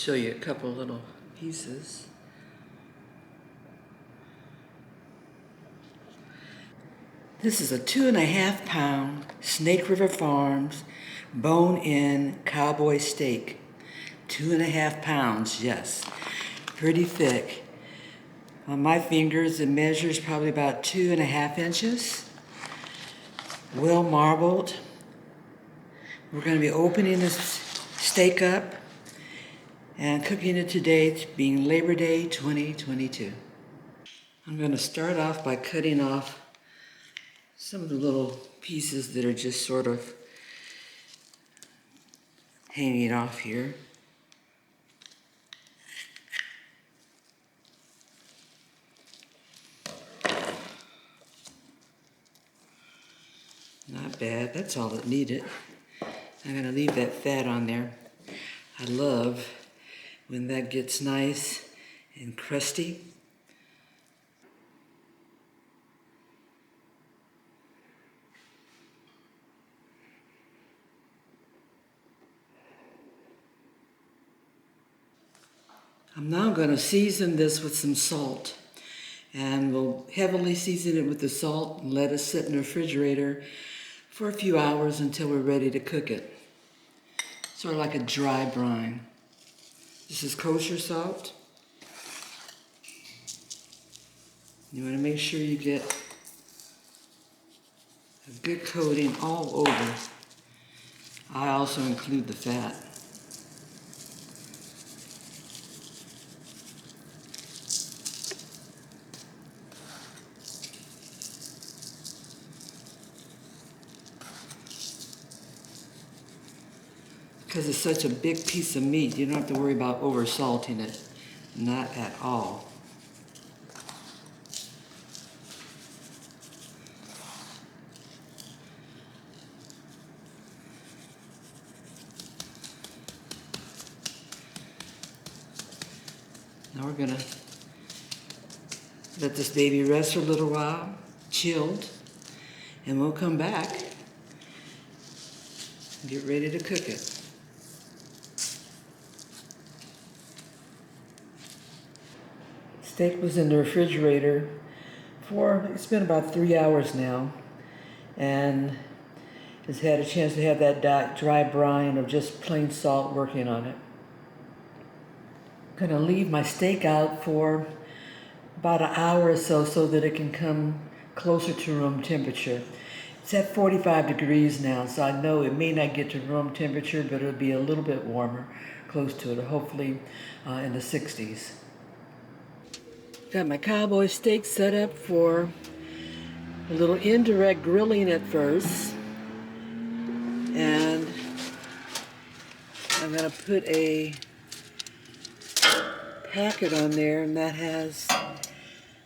show you a couple little pieces. This is a 2.5 pound Snake River Farms bone-in cowboy steak. 2.5 pounds, yes. Pretty thick. On my fingers, it measures probably about 2.5 inches. Well marbled. We're going to be opening this steak up and cooking it today, being Labor Day 2022. I'm going to start off by cutting off some of the little pieces that are just sort of hanging off here. Not bad, that's all it needed. I'm gonna leave that fat on there. I love when that gets nice and crusty. I'm now gonna season this with some salt. And we'll heavily season it with the salt and let it sit in the refrigerator for a few hours until we're ready to cook it. Sort of like a dry brine. This is kosher salt. You want to make sure you get a good coating all over. I also include the fat. Because it's such a big piece of meat, you don't have to worry about over salting it. Not at all. Now we're gonna let this baby rest for a little while, chilled, and we'll come back and get ready to cook it. Steak was in the refrigerator it's been about 3 hours now, and it's had a chance to have that dry brine of just plain salt working on it. I'm gonna leave my steak out for about an hour or so that it can come closer to room temperature. It's at 45 degrees now, so I know it may not get to room temperature, but it'll be a little bit warmer, close to it, hopefully in the 60s. Got my cowboy steak set up for a little indirect grilling at first. And I'm gonna put a packet on there, and that has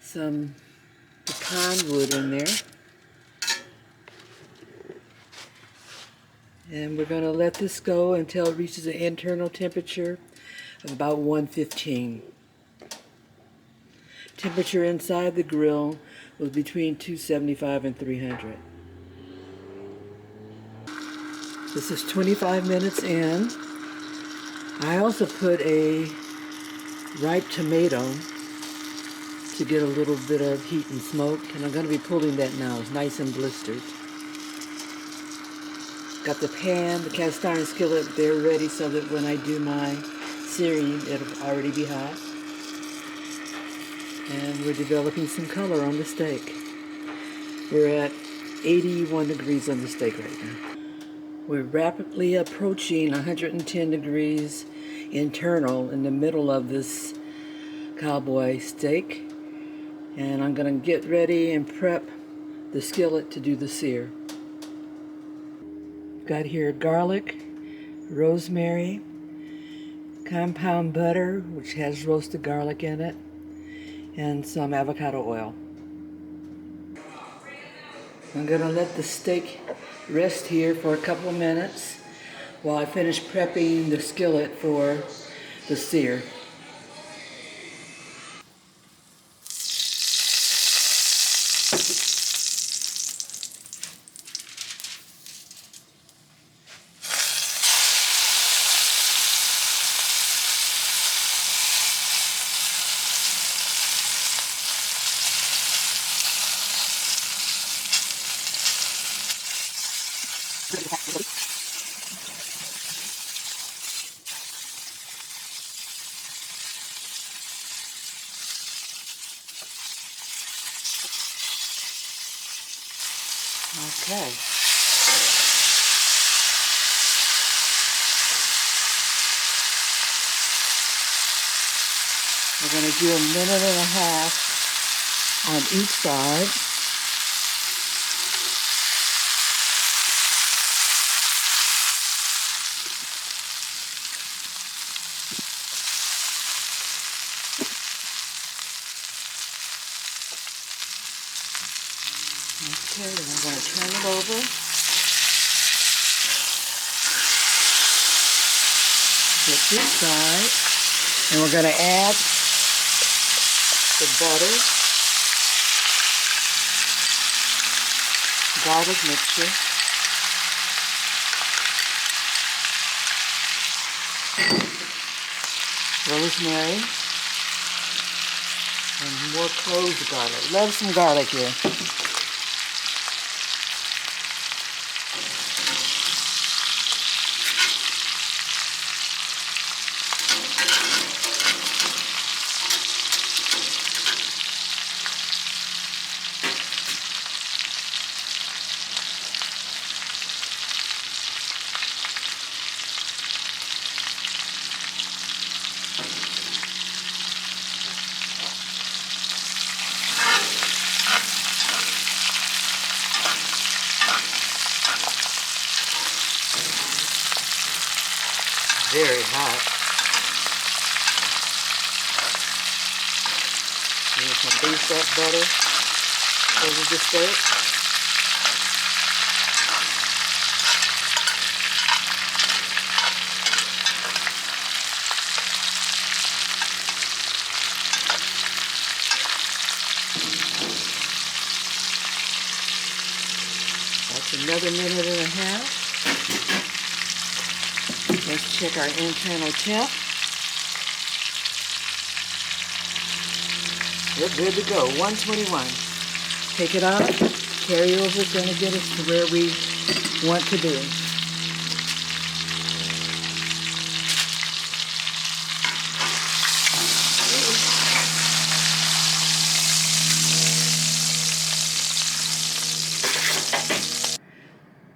some pecan wood in there. And we're gonna let this go until it reaches an internal temperature of about 115. Temperature inside the grill was between 275 and 300. This is 25 minutes in. I also put a ripe tomato to get a little bit of heat and smoke, and I'm going to be pulling that now. It's nice and blistered. Got the pan, the cast iron skillet there ready so that when I do my searing, it'll already be hot. And we're developing some color on the steak. We're at 81 degrees on the steak right now. We're rapidly approaching 110 degrees internal in the middle of this cowboy steak. And I'm gonna get ready and prep the skillet to do the sear. Got here garlic, rosemary, compound butter, which has roasted garlic in it, and some avocado oil. I'm gonna let the steak rest here for a couple of minutes while I finish prepping the skillet for the sear. Okay. We're going to do 1.5 minutes on each side. Okay, then we're going to turn it over. Get this side. And we're going to add the butter, garlic mixture, rosemary, and more clove garlic. Love some garlic here. Very hot. And you can baste that butter over the steak. That's another 1.5 minutes. Let's check our internal temp. We're good to go. 121. Take it off. Carryover is going to get us to where we want to be.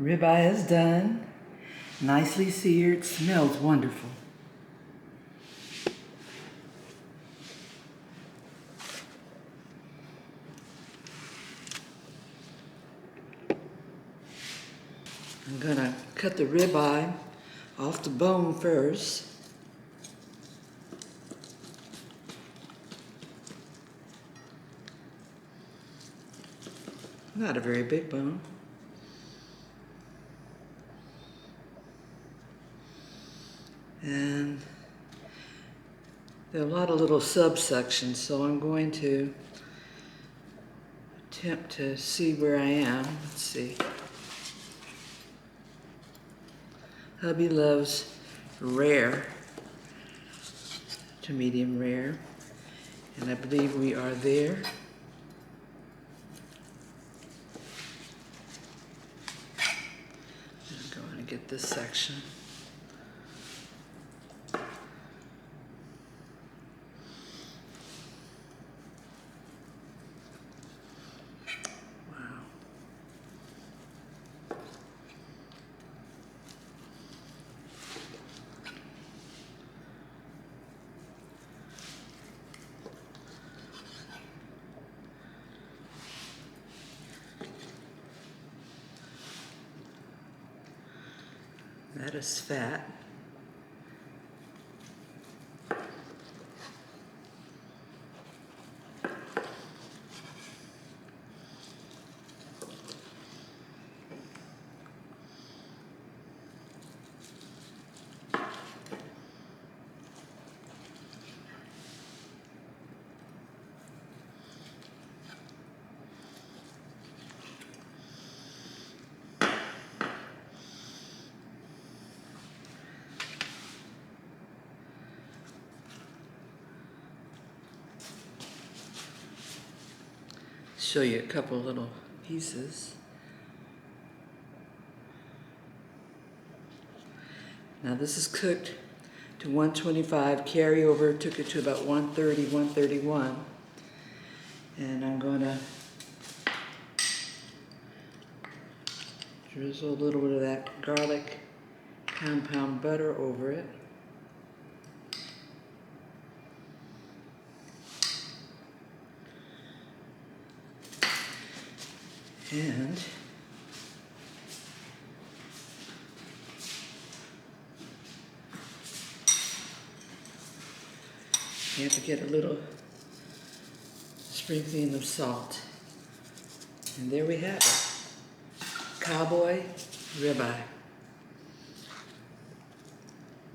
Ribeye is done. Nicely seared. Smells wonderful. I'm gonna cut the ribeye off the bone first. Not a very big bone. And there are a lot of little subsections, so I'm going to attempt to see where I am. Let's see. Hubby loves rare to medium rare, and I believe we are there. I'm going to get this section. That is fat. Show you a couple little pieces. Now this is cooked to 125, carryover took it to about 130, 131. And I'm going to Drizzle a little bit of that garlic compound butter over it. And you have to get a little sprinkling of salt. And there we have it. Cowboy ribeye.